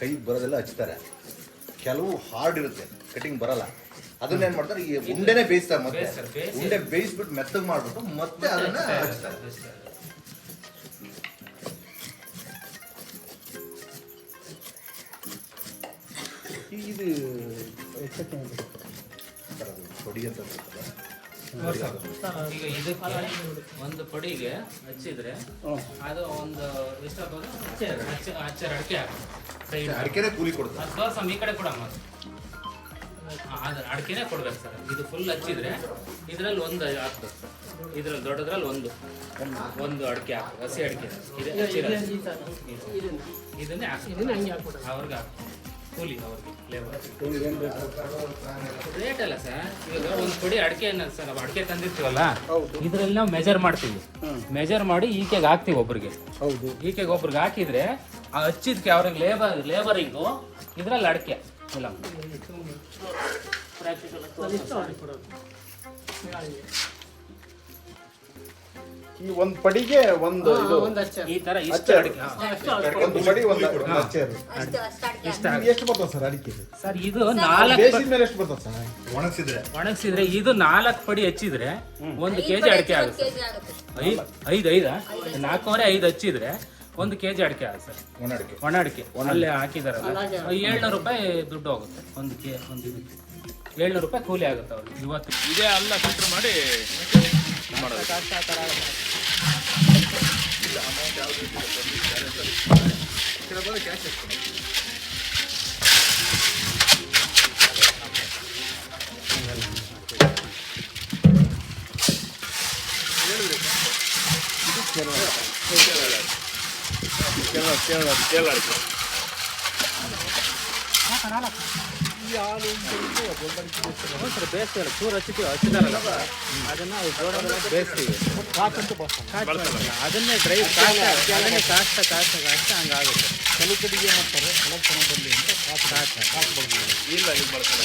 ಕೈ ಬರೋದೆಲ್ಲ ಹಚ್ತಾರೆ. ಕೆಲವು ಹಾರ್ಡ್ ಇರುತ್ತೆ, ಕಟಿಂಗ್ ಬರಲ್ಲ. ಅದನ್ನ ಏನ್ ಮಾಡ್ತಾರೆ, ಈ ಉಂಡೆನೆ ಬೇಯಿಸ್ತಾರೆ. ಮತ್ತೆ ಉಂಡೆ ಬೇಯಿಸ್ಬಿಟ್ಟು ಮೆತ್ತಗೆ ಮಾಡ್ಬಿಟ್ಟು ಮತ್ತೆ ಅದನ್ನ ಹಚ್ತಾರೆ. ಇದು ಪೊಡಿ ಅಂತ ಈಗ ಇದಕ್ಕೆ ಒಂದು ಪಡಿಗೆ ಹಚ್ಚಿದ್ರೆ ಅದು ಒಂದು ಎಷ್ಟಾಗ್ಬೋದು, ಹಚ್ಚರ ಅಡಿಕೆ ಹಾಕಿ ಅಡಿಕೆನೆ ಕೂಲಿ ಕೊಡ್ತಾರೆ. ಅದು ತೋರ್ಸಮ್ಮ, ಈ ಕಡೆ ಕೊಡಮ್ಮ. ಅದು ಅಡಿಕೆನೇ ಕೊಡ್ಬೇಕು ಸರ್. ಇದು ಫುಲ್ ಹಚ್ಚಿದ್ರೆ ಇದರಲ್ಲಿ ಒಂದು ಹಾಕ್ಬೇಕು ಸರ್. ಇದರಲ್ಲಿ ದೊಡ್ಡದ್ರಲ್ಲಿ ಒಂದು ಅಡಿಕೆ ಹಾಕಿ, ಹಸಿ ಅಡಿಕೆ ಇದನ್ನೇ ಹಾಕಿ ಅವ್ರಿಗೆ ಕೂಲಿ, ಅವ್ರಿಗೆ ಲೇಬರ್ ರೇಟ್ ಅಲ್ಲ ಸರ್. ಇವಾಗ ಒಂದು ಪುಡಿ ಅಡಿಕೆ ಸರ್, ನಾವು ಅಡಿಕೆ ತಂದಿರ್ತೀವಲ್ಲ, ಇದರಲ್ಲಿ ನಾವು ಮೆಜರ್ ಮಾಡ್ತೀವಿ. ಮೆಜರ್ ಮಾಡಿ ಈಕೆಗೆ ಹಾಕ್ತೀವಿ ಒಬ್ರಿಗೆ. ಹೌದು, ಈಕೆಗೆ ಒಬ್ರಿಗೆ ಹಾಕಿದ್ರೆ ಆ ಹಚ್ಚಿದ್ಕೆ ಅವ್ರಿಗೆ ಲೇಬರಿಂಗು ಇದರಲ್ಲಿ ಅಡಿಕೆ ಇಲ್ಲ. ಈ ಒಂದು ಪಡಿಗೆ ಒಂದು ಈ ತರ ಇಷ್ಟು ಅಡಿಕೆ ಒಂದು ಪಡಿ ಒಂದು ಹಚ್ಚೇರು. ಇಷ್ಟ ಎಷ್ಟು ಬರ್ತದೆ ಸರ್ ಅಡಿಕೆ? ಸರ್ ಇದು 4 ಬೇಸಿದ ಮೇಲೆ ಎಷ್ಟು ಬರ್ತದೆ ಸರ್? ಒಣಗಿಸಿದ್ರೆ ಇದು 4 ಪಡಿ ಹಚ್ಚಿದ್ರೆ 1 ಕೆಜಿ ಅಡಿಕೆ ಆಗುತ್ತೆ. 4.5 ಹಚ್ಚಿದ್ರೆ 1 ಕೆಜಿ ಅಡಿಕೆ ಆಗುತ್ತೆ ಸರ್. ಒಣ ಅಡಿಕೆ ಅಲ್ಲೇ ಹಾಕಿದಾರಲ್ಲ, 700 ರೂಪಾಯಿ ದುಡ್ಡು ಹೋಗುತ್ತೆ. ಒಂದು ಇದಕ್ಕೆ 700 ರೂಪಾಯಿ ಕೂಲಿ ಆಗುತ್ತೆ ಅವ್ರಿಗೆ. ಇವತ್ತು ಇದೇ ಅಲ್ಲ ಫಿಲ್ಟರ್ ಮಾಡಿ ಮಾಡೋದು. ಕಷ್ಟ ಆ ಥರ ಆಗುತ್ತೆ. ಸರ್ ಬೇಯಿಸ್ತೀವಲ್ಲ, ಚೂರು ಹಚ್ಚಿದಾರಲ್ಲ ಅದನ್ನ ಬೇಯಿಸ್ತೀವಿ. ಅದನ್ನೇ ಡ್ರೈ ಅದನ್ನೇ ಕಾಸ್ತ ಹಂಗಾಗುತ್ತೆ. ಕೆಲವು ಕಡೆಗೆ ಏನು ಮಾಡ್ತಾರೆ, ಕಲರ್ ಚೆನ್ನಾಗಿ ಬರಲಿ ಅಂತ ಇಲ್ಲ ಇದು ಬಳಸಲ್ಲ.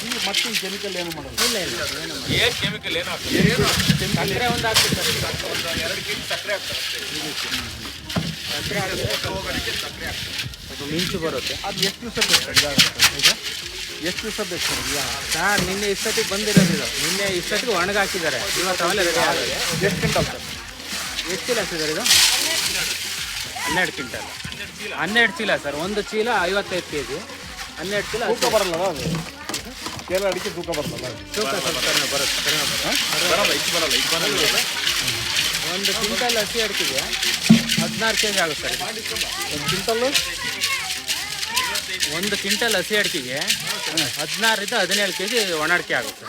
ಈ ಮತ್ತಿನ ಕೆಮಿಕಲ್ ಏನು ಮಾಡೋದು? ಇಲ್ಲ ಏನು ಕೆಮಿಕಲ್ ಏನು ಸಕ್ಕರೆ ಒಂದು ಹಾಕ್ತೀವಿ ಸರ್. 2 kg ಸಕ್ಕರೆ ಹಾಕ್ತಾರೆ. ಅದು ಮಿಂಚು ಬರುತ್ತೆ. ಅದು ಎಷ್ಟು ದಿವಸ ಬೇಕು? ಈಗ ಎಷ್ಟು ದಿವಸ ಬೇಕು ಸರ್? ನಿನ್ನೆ ಇಷ್ಟೊತ್ತಿಗೆ ಬಂದಿರೋದು ಇದು. ನಿನ್ನೆ ಇಷ್ಟೊತ್ತಿಗೆ ಒಣಗಿ ಹಾಕಿದ್ದಾರೆ. ಇವತ್ತು ಅವೆಲ್ಲ ರೆಡಿ ಆಗಿದೆ. ಎಷ್ಟು ಕ್ವಿಂಟಲ್ ಸರ್? ಎಷ್ಟು ಚೀಲ ಹಾಕ್ತಿದ್ದಾರೆ ಇದು? 12 ಕ್ವಿಂಟಲ್. 12 ಚೀಲ ಸರ್. ಒಂದು ಚೀಲ 55 kg. 12 ಚೀಲ ತೂಕ ಬರಲ್ಲ ಅದು? ಕೇರಳ ಅಡಿಕೆ ತೂಕ ಬರಲ್ಲ? ತೂಕ ಸ್ವಲ್ಪ ಕಡಿಮೆ ಬರುತ್ತೆ. ಒಂದು ಕ್ವಿಂಟಲ್ ಹಸಿ ಅಡಿಕೆಗೆ 16 kg ಆಗುತ್ತೆ ಸರ್. ಒಂದು ಕ್ವಿಂಟಲ್ಲು? ಒಂದು ಕ್ವಿಂಟಲ್ ಹಸಿ ಅಡಿಕೆಗೆ 16 ರಿಂದ 17 kg ಒಣ ಅಡಿಕೆ ಆಗುತ್ತೆ.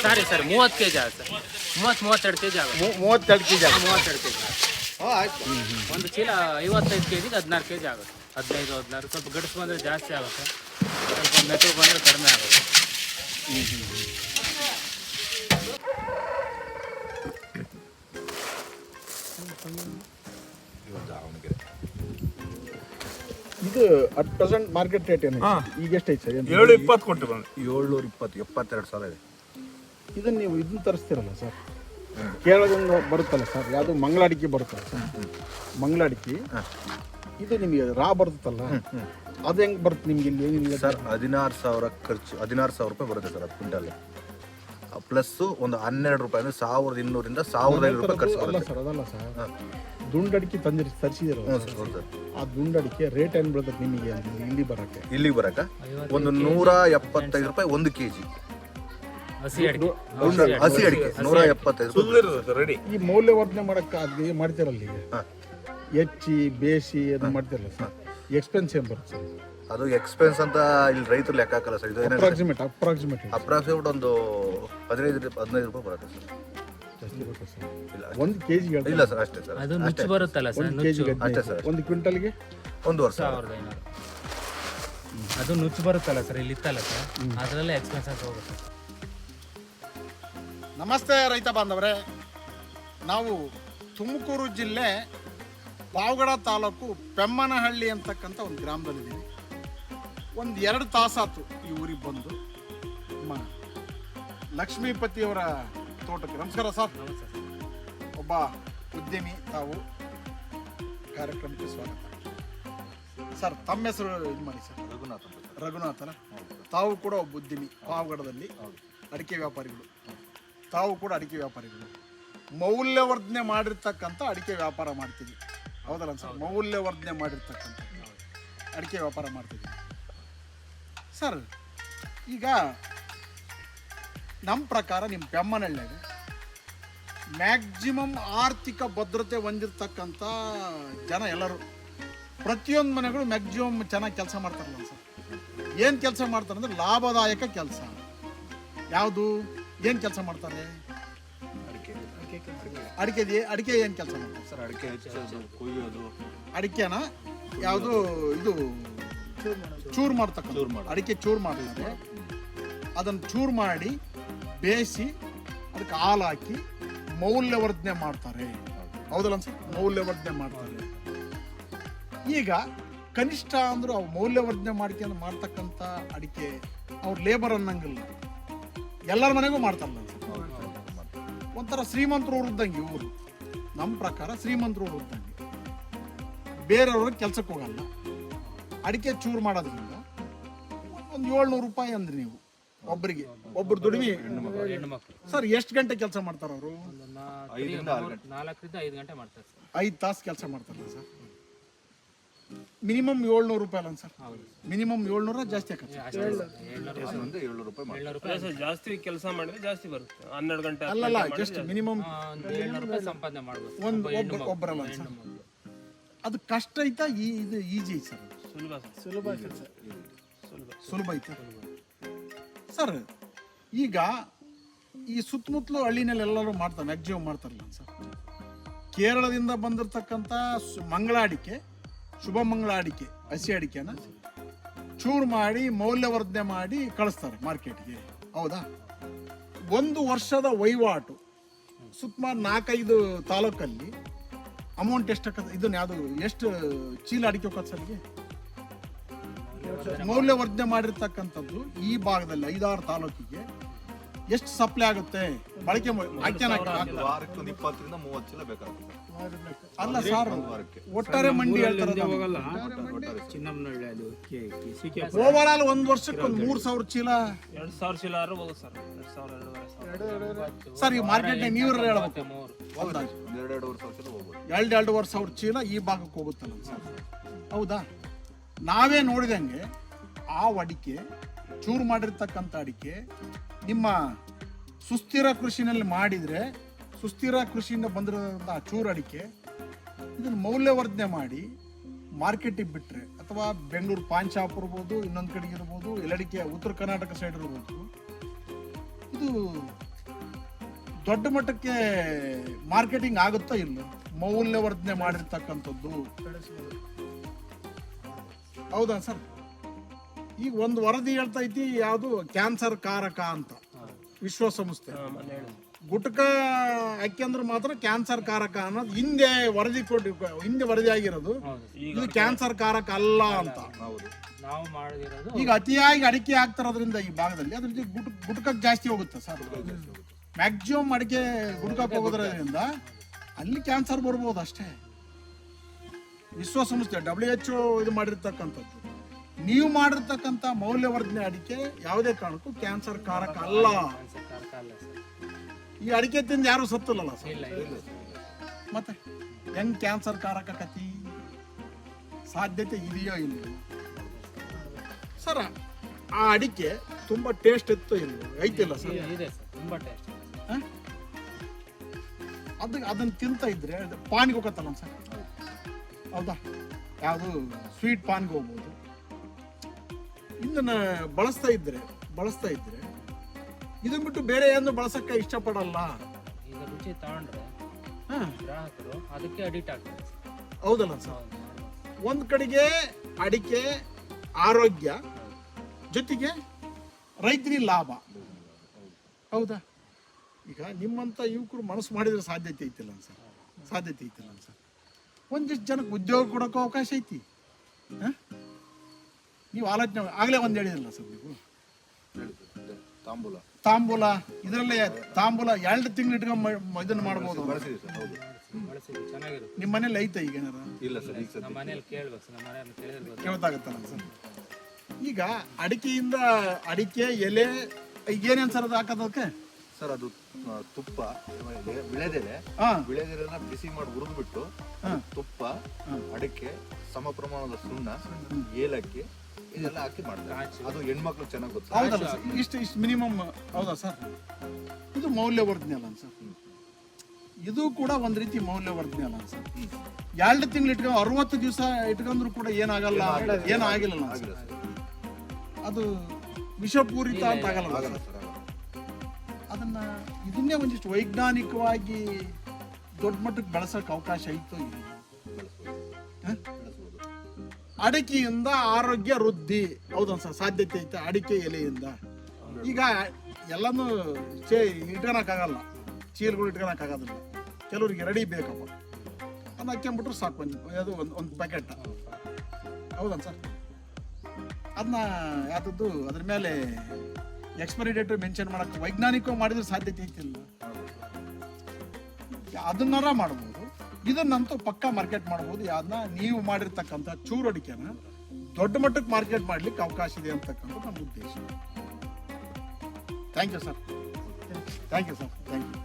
ಸಾರಿ ಸರ್, 30 kg ಆಗುತ್ತೆ ಸರ್. 32 kg ಆಗುತ್ತೆ. 32 kg ಆಗುತ್ತೆ. 32 kg ಆಗುತ್ತೆ. ಒಂದು ಚೀಲ 55 kg 16 kg ಆಗುತ್ತೆ. 15-16 ಸ್ವಲ್ಪ ಗಡಿಸು ಬಂದರೆ ಜಾಸ್ತಿ ಆಗುತ್ತೆ, ಸ್ವಲ್ಪ ಮೆತ್ತಗೆ ಬಂದರೆ ಕಡಿಮೆ ಆಗುತ್ತೆ. ಇದು ಅಟ್ ಪ್ರೆಸೆಂಟ್ ಮಾರ್ಕೆಟ್ ರೇಟ್ ಏನು? ಈಗ ಎಷ್ಟೈತೆ ಸರ್? 720 ಕೊಟ್ಟು ಬಂದು 720, 72,000 ಇದೆ. ಇದನ್ನು ನೀವು ಇದನ್ನ ತರಿಸ್ತೀರಲ್ಲ ಸರ್, ಕೇರಳದಿಂದ ಬರುತ್ತಲ್ಲ ಸರ್, ಯಾವುದು ಮಂಗಳಾಡಿಕೆ ಬರುತ್ತಲ್ಲ ಸರ್, ಮಂಗಳಾಡಿಕೆ ಇದು ನಿಮಗೆ ರಾ ಬರುತ್ತಲ್ಲ, ಅದು ಹೆಂಗೆ ಬರುತ್ತೆ ನಿಮ್ಗೆ? ಇಲ್ಲಿ ಏನಿಲ್ಲ ಸರ್ 16,000 ಖರ್ಚು, 16,000 ರೂಪಾಯಿ ಬರುತ್ತೆ ಸರ್ ಅದು ಕ್ವಿಂಟಲ್. ಪ್ಲಸ್ ಒಂದು 12 ರೂಪಾಯಿ ಅಂದರೆ 1,200 ರಿಂದ 1,500 ರೂಪಾಯಿ ಖರ್ಚು ಅಲ್ಲ ಬರುತ್ತೆ. ಸರ್, ಅದಲ್ಲ ಸರ್, ದುಂಡಡಿಕೆ ತರಿಸಿದಿರಲ್ಲ ಸರ್, ಆ ದುಂಡಡಿಕೆ ರೇಟ್ ಏನು ಬೀಳ್ತದೆ ನಿಮಗೆ ಇಲ್ಲಿ ಬರೋಕ್ಕೆ? ಇಲ್ಲಿಗೆ ಬರಕ ಒಂದು 175 ರೂಪಾಯಿ 1 kg ಹಸಿ ಅಡಿಕೆ ಹಸಿ ಅಡಿಕೆ 175 ರೂಪಾಯಿ. ರೆಡಿ. ಈ ಮೌಲ್ಯವರ್ಧನೆ ಮಾಡಕ್ಕೆ ಅದು ಮಾಡ್ತಿರಲ್ಲ ಈಗ, ಹೆಚ್ಚಿ ಬೇಯಿಸಿ ಅದು ಮಾಡ್ತಿರಲ್ಲ ಸರ್, ಎಕ್ಸ್ಪೆನ್ಸ್ ಏನು ಬರುತ್ತೆ ಸರ್? ಅದು ಎಕ್ಸ್ಪೆನ್ಸ್ ಅಂತ ಇಲ್ಲಿ ರೈತರು ಲೆಕ್ಕ ಹಾಕಲ್ಲ ಸರ್. ಇದು ಅಪ್ರಾಕ್ಸಿಮೇಟ್ ಅಪ್ರಾಕ್ಸಿಮೇಟ್ ಒಂದು 15 ರೂಪಾಯಿ ಬರುತ್ತೆ ಸರ್. ಇಲ್ಲ 1 kg ಇಲ್ಲ ಸರ್, ಅಷ್ಟೇ ಸರ್. ಅದು ನುಚ್ಚು ಬರುತ್ತಲ್ಲ ಸರ್, 1 kg ಅಷ್ಟೇ ಸರ್. 1 ಕ್ವಿಂಟಲ್ಗೆ 1,500. ಅದು ನುಚ್ಚು ಬರುತ್ತಲ್ಲ ಸರ್, ಇಲ್ಲಿ ಇತ್ತಲ್ಲ ಸರ್, ಅದರಲ್ಲೇ ಎಕ್ಸ್ಪೆನ್ಸಸ್ ಹೋಗುತ್ತೆ. ನಮಸ್ತೆ ರೈತ ಬಾಂಧವರೇ, ನಾವು ತುಮಕೂರು ಜಿಲ್ಲೆ ಪಾವಗಡ ತಾಲೂಕು ಪೆಮ್ಮನಹಳ್ಳಿ ಅಂತಕ್ಕಂಥ ಒಂದು ಗ್ರಾಮದಲ್ಲಿದ್ದೀವಿ. ಒಂದು 2 ತಾಸಾತು ಈ ಊರಿಗೆ ಬಂದು ನಮ್ಮ ಲಕ್ಷ್ಮೀಪತಿಯವರ ತೋಟಕ್ಕೆ. ನಮಸ್ಕಾರ ಸರ್. ಒಬ್ಬ ಉದ್ಯಮಿ ತಾವು ಕಾರ್ಯಕ್ರಮಕ್ಕೆ ಸ್ವಾಗತ. ಸರ್ ತಮ್ಮ ಹೆಸರು ಇದು ಮಾಡಿ ಸರ್. ರಘುನಾಥ್ ಅಂತ. ರಘುನಾಥನ. ತಾವು ಕೂಡ ಒಬ್ಬ ಉದ್ಯಮಿ ಪಾವಗಡದಲ್ಲಿ ಅಡಿಕೆ ವ್ಯಾಪಾರಿಗಳು. ತಾವು ಕೂಡ ಅಡಿಕೆ ವ್ಯಾಪಾರಿಗಳು. ಮೌಲ್ಯವರ್ಧನೆ ಮಾಡಿರ್ತಕ್ಕಂಥ ಅಡಿಕೆ ವ್ಯಾಪಾರ ಮಾಡ್ತೀವಿ, ಹೌದಲ್ಲ ಸರ್? ಮೌಲ್ಯವರ್ಧನೆ ಮಾಡಿರ್ತಕ್ಕಂಥ ಅಡಿಕೆ ವ್ಯಾಪಾರ ಮಾಡ್ತೀವಿ ಸರ್. ಈಗ ನಮ್ಮ ಪ್ರಕಾರ ನಿಮ್ಮ ಬೆಮ್ಮನಹಳ್ಳಿಯಾಗ ಮ್ಯಾಕ್ಸಿಮಮ್ ಆರ್ಥಿಕ ಭದ್ರತೆ ಹೊಂದಿರತಕ್ಕಂಥ ಜನ ಎಲ್ಲರೂ, ಪ್ರತಿಯೊಂದು ಮನೆಗಳು ಮ್ಯಾಕ್ಸಿಮಮ್ ಚೆನ್ನಾಗಿ ಕೆಲಸ ಮಾಡ್ತಾರಲ್ಲ ಸರ್. ಏನು ಕೆಲಸ ಮಾಡ್ತಾರೆ ಅಂದರೆ ಲಾಭದಾಯಕ ಕೆಲಸ. ಯಾವುದು ಏನು ಕೆಲಸ ಮಾಡ್ತಾರೆ? ಅಡಿಕೆ ಏನು ಕೆಲಸ ಮಾಡ್ತಾರೆ ಸರ್? ಅಡಿಕೆ ಹೆಚ್ಚೋದು, ಕೊಯ್ಯೋದು. ಅಡಿಕೆನ ಯಾವುದು ಇದು ಚೂರು ಮಾಡ್ತಕ್ಕಂಥ ಅಡಿಕೆ ಚೂರು ಮಾಡ್ತಾರೆ. ಅದನ್ನು ಚೂರು ಮಾಡಿ ಬೇಯಿಸಿ ಅದಕ್ಕೆ ಹಾಲು ಹಾಕಿ ಮೌಲ್ಯವರ್ಧನೆ ಮಾಡ್ತಾರೆ, ಹೌದಲ್ಲ ಸರ್? ಮೌಲ್ಯವರ್ಧನೆ ಮಾಡ್ತಾರೆ. ಈಗ ಕನಿಷ್ಠ ಅಂದರೂ ಅವು ಮೌಲ್ಯವರ್ಧನೆ ಮಾಡ್ತಕ್ಕಂಥ ಅಡಿಕೆ ಅವ್ರ ಲೇಬರ್ ಅನ್ನಂಗಿಲ್ಲ, ಎಲ್ಲರ ಮನೆಗೂ ಮಾಡ್ತಾರಲ್ಲ ಸರ್. ಒಂಥರ ಶ್ರೀಮಂತರು ಇದ್ದಂಗೆ ಇವರು. ನಮ್ಮ ಪ್ರಕಾರ ಶ್ರೀಮಂತರು ಇದ್ದಂಗೆ, ಬೇರೆಯವ್ರಿಗೆ ಕೆಲ್ಸಕ್ಕೆ ಹೋಗಲ್ಲ. ಅಡಿಕೆ ಚೂರು ಮಾಡೋದ್ರಿಂದ ಒಂದು 700 ರೂಪಾಯಿ ಅಂದ್ರೆ ನೀವು ಒಬ್ಬರಿಗೆ, ಒಬ್ಬರು ದುಡಿಮೆ ಹೆಣ್ಮಕ್ಳು ಸರ್. ಎಷ್ಟು ಗಂಟೆ ಕೆಲಸ ಮಾಡ್ತಾರೆ ಅವರು? 4ರಿಂದ 5 ಗಂಟೆ ಮಾಡ್ತಾರೆ ಸರ್. 5 ತಾಸು ಕೆಲಸ ಮಾಡ್ತಾರಲ್ಲ ಸರ್. ಮಿನಿಮಮ್ 700 ರೂಪಾಯಿ ಅಲ್ಲ ಸರ್? ಮಿನಿಮಮ್ 700 ಜಾಸ್ತಿ ಆಗುತ್ತೆ. 700 ರೂಪಾಯಿ ಜಾಸ್ತಿ ಕೆಲಸ ಮಾಡಿದ್ರೆ ಜಾಸ್ತಿ ಬರುತ್ತೆ. 12 ಗಂಟೆ ಅಲ್ಲಲ್ಲ, ಜಸ್ಟ್ ಮಿನಿಮಮ್ 700 ರೂಪಾಯಿ ಸಂಪಾದನೆ ಮಾಡ್ಬೋದು. ಒಂದು ಒಬ್ಬರಲ್ಲ ಸರ್. ಅದು ಕಷ್ಟ ಐತಾ ಇದು ಈಜಿ ಐತೆ ಸರ್? ಸುಲಭ ಐತೆ ಸರ್. ಈಗ ಈ ಸುತ್ತಮುತ್ತಲು ಹಳ್ಳಿನಲ್ಲಿ ಎಲ್ಲರೂ ಮಾಡ್ತಾರೆ, ಮ್ಯಾಕ್ಸಿಮಮ್ ಮಾಡ್ತಾರಲ್ಲ ಸರ್. ಕೇರಳದಿಂದ ಬಂದಿರತಕ್ಕಂಥ ಮಂಗಳ ಅಡಿಕೆ, ಶುಭ ಮಂಗಳ ಅಡಿಕೆ, ಹಸಿ ಅಡಿಕೆನ ಚೂರು ಮಾಡಿ ಮೌಲ್ಯವರ್ಧನೆ ಮಾಡಿ ಕಳಿಸ್ತಾರೆ ಮಾರ್ಕೆಟ್ಗೆ, ಹೌದಾ? 1 ವರ್ಷದ ವಹಿವಾಟು ಸುಮಾರು 4-5 ತಾಲೂಕಲ್ಲಿ ಅಮೌಂಟ್ ಎಷ್ಟು ಇದನ್ನ ಯಾವುದು ಎಷ್ಟು ಚೀಲ ಅಡಿಕೆ ಹೋಗೋದು ಸರ್? ಮೌಲ್ಯವರ್ಧನೆ ಮಾಡಿರ್ತಕ್ಕಂಥದ್ದು ಈ ಭಾಗದಲ್ಲಿ 5-6 ತಾಲೂಕಿಗೆ ಎಷ್ಟು ಸಪ್ಲೈ ಆಗುತ್ತೆ? ಬಳಕೆ ವಾರಕ್ಕೆ 20ರಿಂದ 30 ಚೀಲ ಬೇಕಾಗುತ್ತೆ. ಅಲ್ಲ ಸರ್, ಒಟ್ಟಾರೆ ಮಂಡಿ ಹೇಳ್ತಾರೆ. ಓವರ್ ಆಲ್ 1 ವರ್ಷಕ್ಕೆ 3,000 ಚೀಲ, 2,000 ಚೀಲ ಹೋಗುತ್ತೆ ಸರ್. 2,000 ಸರ್ ಈ ಮಾರ್ಕೆಟ್ ನೀವು ಹೇಳ್ಬೇಕು. 2,500 ಚೀಲ ಈ ಭಾಗಕ್ಕೆ ಹೋಗುತ್ತಲ್ಲ ಸರ್, ಹೌದಾ? ನಾವೇ ನೋಡಿದಂಗೆ ಆ ಅಡಿಕೆ ಚೂರು ಮಾಡಿರ್ತಕ್ಕಂಥ ಅಡಿಕೆ ನಿಮ್ಮ ಸುಸ್ಥಿರ ಕೃಷಿನಲ್ಲಿ ಮಾಡಿದರೆ, ಸುಸ್ಥಿರ ಕೃಷಿಯಿಂದ ಬಂದಿರೋಂಥ ಚೂರು ಅಡಿಕೆ ಇದನ್ನು ಮೌಲ್ಯವರ್ಧನೆ ಮಾಡಿ ಮಾರ್ಕೆಟಿಗೆ ಬಿಟ್ಟರೆ, ಅಥವಾ ಬೆಂಗಳೂರು ಪಾಂಚಾಪ್ ಇರ್ಬೋದು, ಇನ್ನೊಂದು ಕಡೆಗೆ ಇರ್ಬೋದು, ಎಲ್ಲಡಿಕೆ ಉತ್ತರ ಕರ್ನಾಟಕ ಸೈಡ್ ಇರ್ಬೋದು, ಇದು ದೊಡ್ಡ ಮಟ್ಟಕ್ಕೆ ಮಾರ್ಕೆಟಿಂಗ್ ಆಗುತ್ತಾ ಇಲ್ಲ? ಮೌಲ್ಯವರ್ಧನೆ ಮಾಡಿರ್ತಕ್ಕಂಥದ್ದು, ಹೌದಾ ಸರ್? ಈಗ ಒಂದು ವರದಿ ಹೇಳ್ತಾ ಐತಿ, ಯಾವುದು ಕ್ಯಾನ್ಸರ್ ಕಾರಕ ಅಂತ ವಿಶ್ವಸಂಸ್ಥೆ. ಗುಟ್ಕ ಹಾಕ್ಯಂದ್ರೆ ಮಾತ್ರ ಕ್ಯಾನ್ಸರ್ ಕಾರಕ ಅನ್ನೋದು ಹಿಂದೆ ವರದಿ ಆಗಿರೋದು. ಇದು ಕ್ಯಾನ್ಸರ್ ಕಾರಕ ಅಲ್ಲ ಅಂತ ನಾವು ಮಾಡಿರೋದು. ಈಗ ಅತಿಯಾಗಿ ಅಡಿಕೆ ಹಾಕ್ತಾರೋದ್ರಿಂದ ಈ ಭಾಗದಲ್ಲಿ ಅದ್ರ ಗುಟ್ಕಕ್ಕೆ ಜಾಸ್ತಿ ಹೋಗುತ್ತೆ ಸರ್. ಮ್ಯಾಕ್ಸಿಮಮ್ ಅಡಿಕೆ ಗುಟ್ಕಕ್ಕೆ ಹೋಗೋದ್ರಿಂದ ಅಲ್ಲಿ ಕ್ಯಾನ್ಸರ್ ಬರ್ಬೋದು ಅಷ್ಟೇ. ವಿಶ್ವಸಂಸ್ಥೆ WHO ಇದು ಮಾಡಿರ್ತಕ್ಕಂಥದ್ದು. ನೀವು ಮಾಡಿರ್ತಕ್ಕಂಥ ಮೌಲ್ಯವರ್ಧನೆ ಅಡಿಕೆ ಯಾವುದೇ ಕಾರಣಕ್ಕೂ ಕ್ಯಾನ್ಸರ್ ಕಾರಕ ಅಲ್ಲ. ಈ ಅಡಿಕೆ ತಿಂದು ಯಾರು ಸತ್ತಲ್ಲ ಸರ್. ಮತ್ತೆ ಹೆಂಗ್ ಕ್ಯಾನ್ಸರ್ ಕಾರಕ ಕತಿ? ಸಾಧ್ಯತೆ ಇದೆಯೋ ಇಲ್ಲ ಸರ್? ಆ ಅಡಿಕೆ ತುಂಬಾ ಟೇಸ್ಟ್ ಇತ್ತು ಇಲ್ವೋ? ಐತಿಲ್ಲ ಸರ್? ಇದೆ ಸರ್, ತುಂಬಾ ಟೇಸ್ಟ್. ಅದನ್ನ ತಿಂತ ಇದ್ರೆ ಪಾನ್ಗೆ ಹೋಗತ್ತಲ್ಲ ಸರ್, ಹೌದಾ? ಯಾವುದು ಸ್ವೀಟ್ ಪಾನ್ಗೆ ಹೋಗ್ಬೋದು. ಇದನ್ನ ಬಳಸ್ತಾ ಇದ್ರೆ ಇದನ್ನ ಬಿಟ್ಟು ಬೇರೆ ಏನು ಬಳಸಕ್ಕೆ ಇಷ್ಟಪಡಲ್ಲ. ಈಗ ರುಚಿ ತಗೊಂಡ್ರೆ ಗ್ರಾಹಕರು ಅದಕ್ಕೆ ಅಡಿಕ್ಟ್ ಆಗ್ತಾರೆ, ಹೌದಲ್ಲ ಸರ್? ಒಂದ್ ಕಡೆಗೆ ಅಡಿಕೆ ಆರೋಗ್ಯ, ಜೊತೆಗೆ ರೈತರಿಗೆ ಲಾಭ, ಹೌದಾ? ಈಗ ನಿಮ್ಮಂತ ಯುವಕರು ಮನಸ್ಸು ಮಾಡಿದ್ರೆ ಸಾಧ್ಯತೆ ಐತಿಲ್ಲ ಸರ್? ಒಂದಿಷ್ಟು ಜನಕ್ಕೆ ಉದ್ಯೋಗ ಕೊಡೋಕೆ ಅವಕಾಶ ಐತಿ. ನೀವು ಆಲೋಚನೆ ಆಗಲೇ ಒಂದು ಹೇಳಿದಿಲ್ಲ ಸರ್ ನೀವು, ತಾಂಬೂಲ ಇದರಲ್ಲೇ ತಾಂಬೂಲ 2 ತಿಂಗಳು ಇಟ್ಕೊಂಡು ಇದನ್ನು ಮಾಡ್ಬೋದು. ಬಳಸಿದ್ವಿ, ಚೆನ್ನಾಗಿರುತ್ತೆ. ನಿಮ್ಮ ಮನೇಲಿ ಐತೆ ಈಗ ಏನಾರ ಇಲ್ಲ ಸರ್ ಈಗ ನಮ್ಮ ಮನೇಲಿ ಕೇಳ್ಬೇಕು ಸರ್, ನಮ್ಮ ಮನೇಲಿ ಕೇಳಿದ್ರೆ ಕೇಳ್ದಾಗತ್ತಲ್ಲ ಸರ್. ಈಗ ಅಡಿಕೆಯಿಂದ ಅಡಿಕೆ ಎಲೆ ಈಗೇನೇನು ಸರ್ ಅದು ಹಾಕೋದಕ್ಕೆ? ಸರ್ ಅದು ತುಪ್ಪ, ವಿಳೆದೆಲೆ, ಹಾಂ ವಿಳೆದೆಲೆನ ಬಿಸಿ ಮಾಡಿ ಹುರಿದ್ಬಿಟ್ಟು ತುಪ್ಪ, ಅಡಿಕೆ, ಸಮ ಪ್ರಮಾಣದ ಸುಣ್ಣ, ಏಲಕ್ಕಿ ಇದೆಲ್ಲ ಹಾಕಿ ಮಾಡ್ತಾರೆ. ಅದು ಹೆಣ್ಮಕ್ಳು ಚೆನ್ನಾಗಿ ಗೊತ್ತು. ಹೌದಲ್ಲ ಸರ್, ಇಷ್ಟು ಮಿನಿಮಮ್ ಹೌದಾ ಸರ್? ಇದು ಮೌಲ್ಯವರ್ಧನೆ ಅಲ್ಲ ಸರ್? ಇದು ಕೂಡ ಒಂದು ರೀತಿ ಮೌಲ್ಯವರ್ಧನೆ ಅಲ್ಲ ಸರ್? 2 ತಿಂಗಳು ಇಟ್ಕೊಂಡು 60 ದಿವಸ ಇಟ್ಕೊಂಡ್ರು ಕೂಡ ಏನಾಗಲ್ಲ, ಏನಾಗಿಲ್ಲ ಆಗಿಲ್ಲ ಸರ್. ಅದು ವಿಷಪೂರಿತ ಅಂತ ಆಗಲ್ಲ ಆಗಲ್ಲ ಸರ್? ಸರ್, ಆಗಲ್ಲ. ಅದನ್ನ ಇದನ್ನೇ ಒಂದಿಷ್ಟು ವೈಜ್ಞಾನಿಕವಾಗಿ ದೊಡ್ಡ ಮಟ್ಟಕ್ಕೆ ಬೆಳೆಸೋಕೆ ಅವಕಾಶ ಇತ್ತು ಇಲ್ಲ? ಬೆಳೆಸ್ಬೋದು. ಅಡಿಕೆಯಿಂದ ಆರೋಗ್ಯ ವೃದ್ಧಿ ಹೌದಾ ಸರ್? ಸಾಧ್ಯತೆ ಐತೆ ಅಡಿಕೆ ಎಲೆಯಿಂದ. ಈಗ ಎಲ್ಲನೂ ಇಟ್ಕೊಳಕ್ಕಾಗಲ್ಲ, ಚೀಲಗಳು ಇಟ್ಕೊಳಕ್ಕಾಗೋದಿಲ್ಲ, ಕೆಲವರಿಗೆ ರೆಡಿ ಬೇಕಪ್ಪ, ಅದನ್ನ ಹಾಕ್ಕೊಂಬಿಟ್ರು ಸಾಕು, ಅದು ಒಂದು ಪ್ಯಾಕೆಟ್ ಹೌದಾ ಸರ್? ಅದನ್ನ ಯಾವ್ದದ್ದು ಅದ್ರ ಮೇಲೆ ಎಕ್ಸ್ಪೈರಿ ಡೇಟ್ ಮೆನ್ಷನ್ ಮಾಡೋಕ್ಕೆ ವೈಜ್ಞಾನಿಕವಾಗಿ ಮಾಡಿದ್ರೆ ಸಾಧ್ಯತೆ ಐತಿಲ್ಲ? ಅದನ್ನಾರ ಮಾಡ್ಬೋದು. ಇದನ್ನಂತೂ ಪಕ್ಕಾ ಮಾರ್ಕೆಟ್ ಮಾಡ್ಬೋದು. ಅದನ್ನ ನೀವು ಮಾಡಿರ್ತಕ್ಕಂಥ ಚೂರು ಅಡಿಕೆನ ದೊಡ್ಡ ಮಟ್ಟಕ್ಕೆ ಮಾರ್ಕೆಟ್ ಮಾಡ್ಲಿಕ್ಕೆ ಅವಕಾಶ ಇದೆ ಅಂತಕ್ಕಂಥ ನಮ್ಮ ಉದ್ದೇಶ. Thank you sir, thank you sir, thank you.